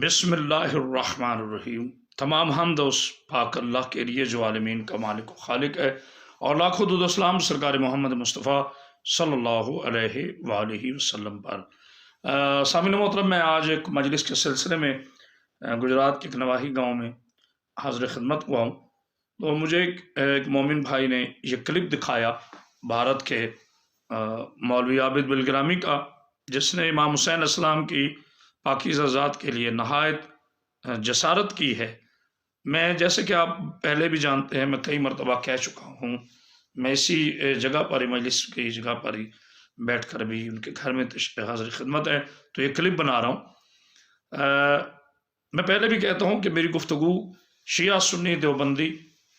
بسم اللہ الرحمن الرحیم۔ تمام حمد اس پاک اللہ کے لیے جو عالمین کا مالک و خالق ہے، اور لاکھوں درود و سلام سرکار محمد مصطفیٰ صلی اللہ علیہ وآلہ وسلم پر۔ سامعین محترم، میں آج ایک مجلس کے سلسلے میں گجرات کے ایک نواحی گاؤں میں حاضر خدمت ہوا ہوں۔ تو مجھے ایک مومن بھائی نے یہ کلپ دکھایا بھارت کے مولوی عابد بالگرامی کا، جس نے امام حسین علیہ السلام کی پاکیزہ ذات کے لیے نہایت جسارت کی ہے۔ میں جیسے کہ آپ پہلے بھی جانتے ہیں، میں کئی مرتبہ کہہ چکا ہوں، میں اسی جگہ پر ہی، مجلس کی جگہ پر ہی بیٹھ کر بھی ان کے گھر میں حاضر خدمت ہے، تو یہ کلپ بنا رہا ہوں۔ میں پہلے بھی کہتا ہوں کہ میری گفتگو شیعہ سنی دیوبندی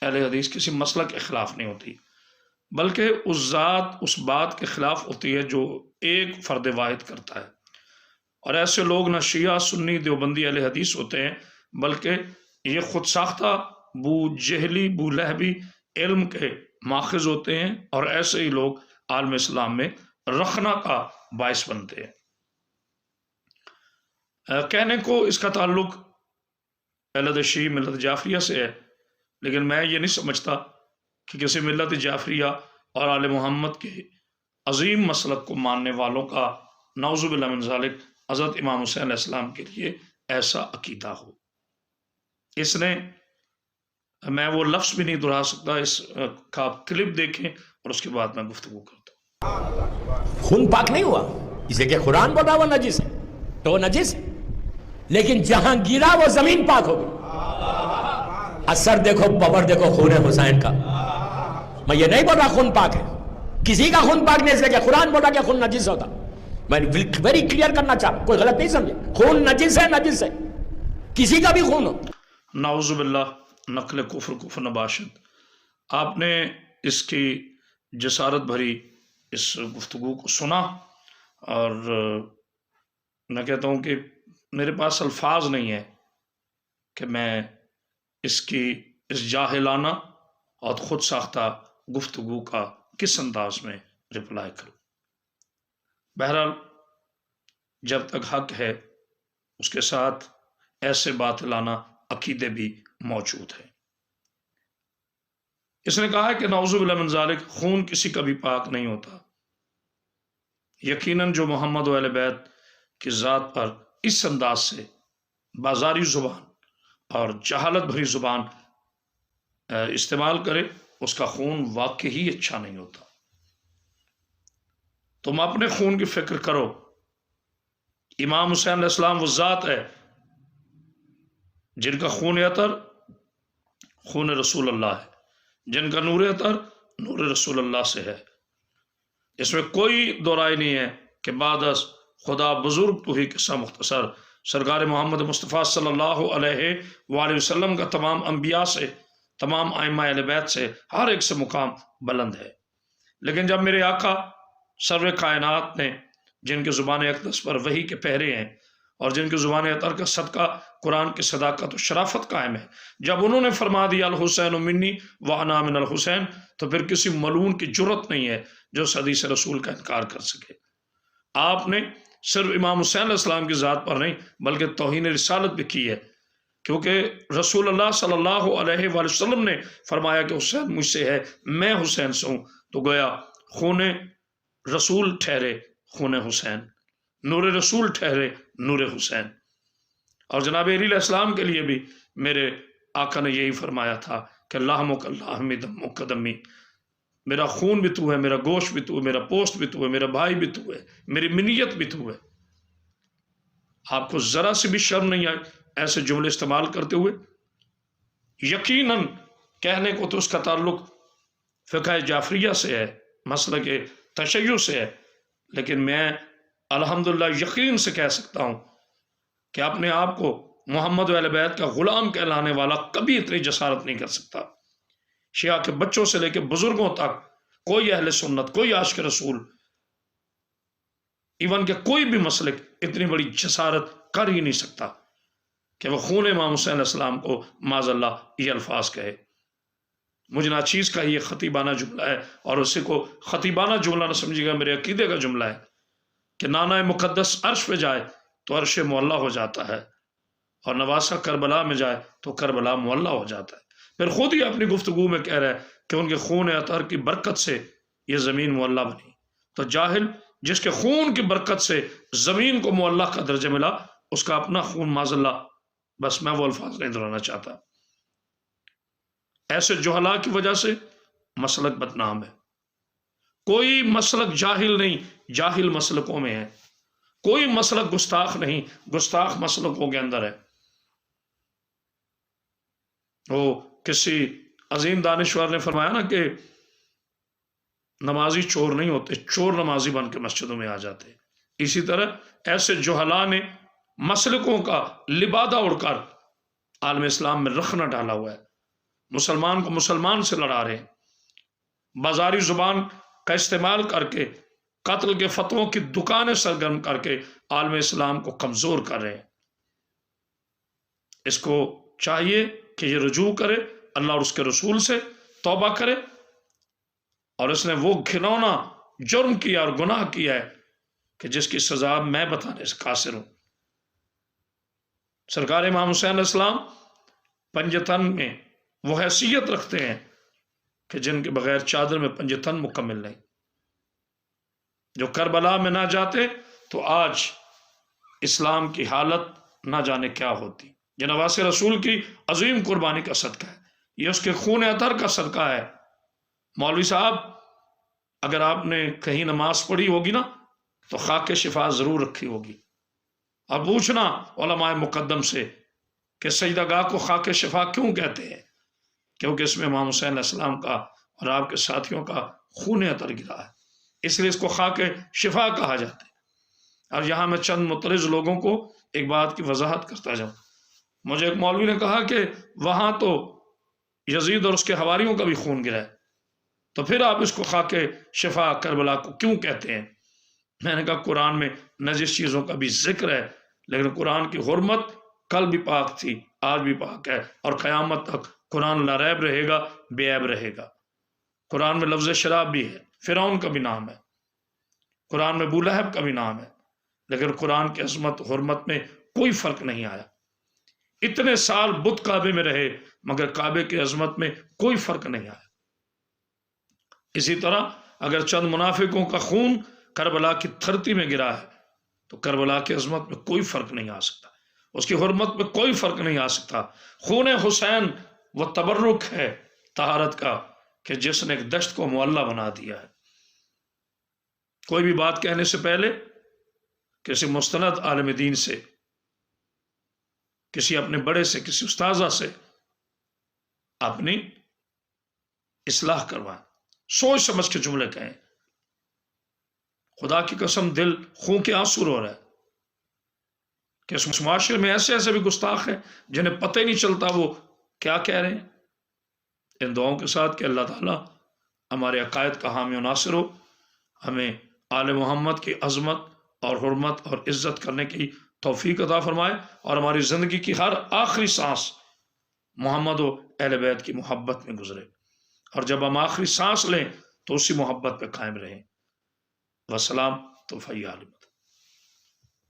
اہل حدیث کسی مسلک کے خلاف نہیں ہوتی، بلکہ اس بات کے خلاف ہوتی ہے جو ایک فرد واحد کرتا ہے۔ اور ایسے لوگ نہ شیعہ سنی دیوبندی اہل حدیث ہوتے ہیں، بلکہ یہ خود ساختہ بو جہلی بو لہبی علم کے ماخذ ہوتے ہیں، اور ایسے ہی لوگ عالم اسلام میں رخنا کا باعث بنتے ہیں۔ کہنے کو اس کا تعلق ملت شیعہ ملت جعفریہ سے ہے، لیکن میں یہ نہیں سمجھتا کہ کسی ملت جعفریہ اور آل محمد کے عظیم مسلک کو ماننے والوں کا نعوذ باللہ من ذالک حضرت امام حسین علیہ السلام کے لیے ایسا عقیدہ ہو۔ اس نے، میں وہ لفظ بھی نہیں دہرا سکتا، اس کا کلپ دیکھیں اور اس کے بعد میں گفتگو کرتا ہوں۔ خون پاک نہیں ہوا، اسے کہ قرآن بولا وہ نجس ہے تو وہ نجس ہے، لیکن جہاں گرا وہ زمین پاک ہو گئی۔ اثر دیکھو، پاور دیکھو خون حسین کا۔ میں یہ نہیں بول رہا خون پاک ہے، کسی کا خون پاک نہیں، اس لیے کہ قرآن بولا کہ خون نجس ہوتا۔ میں ویری کلیئر کرنا چاہتا، کوئی غلط نہیں سمجھے، خون نجس ہے، نجس ہے، کسی کا بھی خون ہو۔ نعوذ باللہ، نقل کفر نباشد۔ آپ نے اس کی جسارت بھری اس گفتگو کو سنا، اور میں کہتا ہوں کہ میرے پاس الفاظ نہیں ہے کہ میں اس جاہلانہ اور خود ساختہ گفتگو کا کس انداز میں رپلائی کروں۔ بہرحال، جب تک حق ہے اس کے ساتھ ایسے باطلانہ عقیدے بھی موجود ہیں۔ اس نے کہا ہے کہ نعوذ باللہ من ذالک خون کسی کا بھی پاک نہیں ہوتا۔ یقیناً جو محمد و اہل بیت کی ذات پر اس انداز سے بازاری زبان اور جہالت بھری زبان استعمال کرے، اس کا خون واقعی اچھا نہیں ہوتا۔ تم اپنے خون کی فکر کرو۔ امام حسین علیہ السلام وہ ذات ہے جن کا خون عطر خون رسول اللہ ہے، جن کا نور عطر نور رسول اللہ سے ہے۔ اس میں کوئی دو رائے نہیں ہے کہ بعد از خدا بزرگ تو ہی قصہ مختصر، سرکار محمد مصطفیٰ صلی اللہ علیہ وآلہ وسلم کا تمام انبیاء سے، تمام ائمہ اہل بیت سے، ہر ایک سے مقام بلند ہے۔ لیکن جب میرے آقا سرور کائنات نے، جن کے زبان اقدس پر وحی کے پہرے ہیں اور جن کے زبان عطر کا صدقہ قرآن کی صداقت و شرافت قائم ہے، جب انہوں نے فرما دیا الحسین منی وانا من الحسین، تو پھر کسی ملعون کی جرت نہیں ہے جو اس حدیث رسول کا انکار کر سکے۔ آپ نے صرف امام حسین علیہ السلام کی ذات پر نہیں بلکہ توہین رسالت بھی کی ہے، کیونکہ رسول اللہ صلی اللہ علیہ وآلہ وسلم نے فرمایا کہ حسین مجھ سے ہے، میں حسین سے ہوں، تو گویا خون رسول ٹھہرے خون حسین، نور رسول ٹھہرے نور حسین۔ اور جناب علی علیہ السلام کے لیے بھی میرے آقا نے یہی فرمایا تھا کہ لحمک لحمی دمک دمی، میرا خون بھی تو ہے، میرا گوشت بھی تو ہے، میرا پوست بھی تو ہے، میرا بھائی بھی تو ہے، میری منیت بھی تو ہے۔ آپ کو ذرا سے بھی شرم نہیں آئی ایسے جملے استعمال کرتے ہوئے؟ یقیناً کہنے کو تو اس کا تعلق فقہ جعفریہ سے ہے، مسلک تشیع سے ہے، لیکن میں الحمدللہ یقین سے کہہ سکتا ہوں کہ اپنے آپ کو محمد و اہل بیت کا غلام کہلانے والا کبھی اتنی جسارت نہیں کر سکتا۔ شیعہ کے بچوں سے لے کے بزرگوں تک کوئی اہل سنت، کوئی عاشق رسول، ایون کہ کوئی بھی مسلک اتنی بڑی جسارت کر ہی نہیں سکتا کہ وہ خون امام حسین علیہ السلام کو معاذ اللہ یہ الفاظ کہے۔ مجھ ناچیز کا یہ خطیبانہ جملہ ہے، اور اسی کو خطیبانہ جملہ نہ سمجھے گا، میرے عقیدے کا جملہ ہے کہ نانا مقدس عرش پہ جائے تو عرش معلیٰ ہو جاتا ہے، اور نواسہ کربلا میں جائے تو کربلا معلیٰ ہو جاتا ہے۔ پھر خود ہی اپنی گفتگو میں کہہ رہا ہے کہ ان کے خون اطہر کی برکت سے یہ زمین معلیٰ بنی۔ تو جاہل جس کے خون کی برکت سے زمین کو معلیٰ کا درجہ ملا، اس کا اپنا خون معاذ اللہ، بس میں وہ الفاظ نہیں دہرانا چاہتا۔ ایسے جہلا کی وجہ سے مسلک بدنام ہے۔ کوئی مسلک جاہل نہیں، جاہل مسلکوں میں ہے۔ کوئی مسلک گستاخ نہیں، گستاخ مسلکوں کے اندر ہے۔ وہ کسی عظیم دانشور نے فرمایا نا کہ نمازی چور نہیں ہوتے، چور نمازی بن کے مسجدوں میں آ جاتے۔ اسی طرح ایسے جہلا نے مسلکوں کا لبادہ اڑ کر عالم اسلام میں رخنہ ڈالا ہوا ہے۔ مسلمان کو مسلمان سے لڑا رہے ہیں، بازاری زبان کا استعمال کر کے قتل کے فتووں کی دکانیں سرگرم کر کے عالم اسلام کو کمزور کر رہے ہیں۔ اس کو چاہیے کہ یہ رجوع کرے، اللہ اور اس کے رسول سے توبہ کرے، اور اس نے وہ گھنونا جرم کیا اور گناہ کیا ہے کہ جس کی سزا میں بتانے سے قاصر ہوں۔ سرکار امام حسین علیہ السلام پنجتن میں وہ حیثیت رکھتے ہیں کہ جن کے بغیر چادر میں پنجتن مکمل نہیں۔ جو کربلا میں نہ جاتے تو آج اسلام کی حالت نہ جانے کیا ہوتی۔ یہ نواس رسول کی عظیم قربانی کا صدقہ ہے، یہ اس کے خون اطہر کا صدقہ ہے۔ مولوی صاحب، اگر آپ نے کہیں نماز پڑھی ہوگی نا تو خاک شفا ضرور رکھی ہوگی، اب پوچھنا علماء مقدم سے کہ سجدہ گاہ کو خاک شفا کیوں کہتے ہیں؟ کیونکہ اس میں امام حسین علیہ السلام کا اور آپ کے ساتھیوں کا خون اطہر گرا ہے، اس لیے اس کو خاک شفا کہا جاتا ہے۔ اور یہاں میں چند متعرض لوگوں کو ایک بات کی وضاحت کرتا جاؤں۔ مجھے ایک مولوی نے کہا کہ وہاں تو یزید اور اس کے حواریوں کا بھی خون گرا ہے، تو پھر آپ اس کو خاک شفا کربلا کو کیوں کہتے ہیں؟ میں نے کہا قرآن میں نجس چیزوں کا بھی ذکر ہے، لیکن قرآن کی حرمت کل بھی پاک تھی، آج بھی پاک ہے، اور قیامت تک قرآن لا ریب رہے گا، بے عیب رہے گا۔ قرآن میں لفظ شراب بھی ہے، فرعون کا بھی نام ہے، قرآن میں ابو لہب کا بھی نام ہے، لیکن قرآن کی عظمت حرمت میں کوئی فرق نہیں آیا۔ اتنے سال بت کعبے میں رہے مگر کعبے کی عظمت میں کوئی فرق نہیں آیا۔ اسی طرح اگر چند منافقوں کا خون کربلا کی دھرتی میں گرا ہے تو کربلا کی عظمت میں کوئی فرق نہیں آ سکتا، اس کی حرمت میں کوئی فرق نہیں آ سکتا۔ خون حسین وہ تبرک ہے طہارت کا کہ جس نے ایک دشت کو معلیٰ بنا دیا ہے۔ کوئی بھی بات کہنے سے پہلے کسی مستند عالم دین سے، کسی اپنے بڑے سے، کسی استاذہ سے اپنی اصلاح کروائیں، سوچ سمجھ کے جملے کہیں۔ خدا کی قسم دل خون کے آنسو رو رہا ہے کہ اس معاشرے میں ایسے ایسے بھی گستاخ ہیں جنہیں پتہ ہی نہیں چلتا وہ کیا کہہ رہے ہیں۔ ان دعاؤں کے ساتھ کہ اللہ تعالیٰ ہمارے عقائد کا حامی و ناصر ہو، ہمیں آل محمد کی عظمت اور حرمت اور عزت کرنے کی توفیق عطا فرمائے، اور ہماری زندگی کی ہر آخری سانس محمد و اہل بیت کی محبت میں گزرے، اور جب ہم آخری سانس لیں تو اسی محبت پہ قائم رہیں۔ وسلام تو فیال۔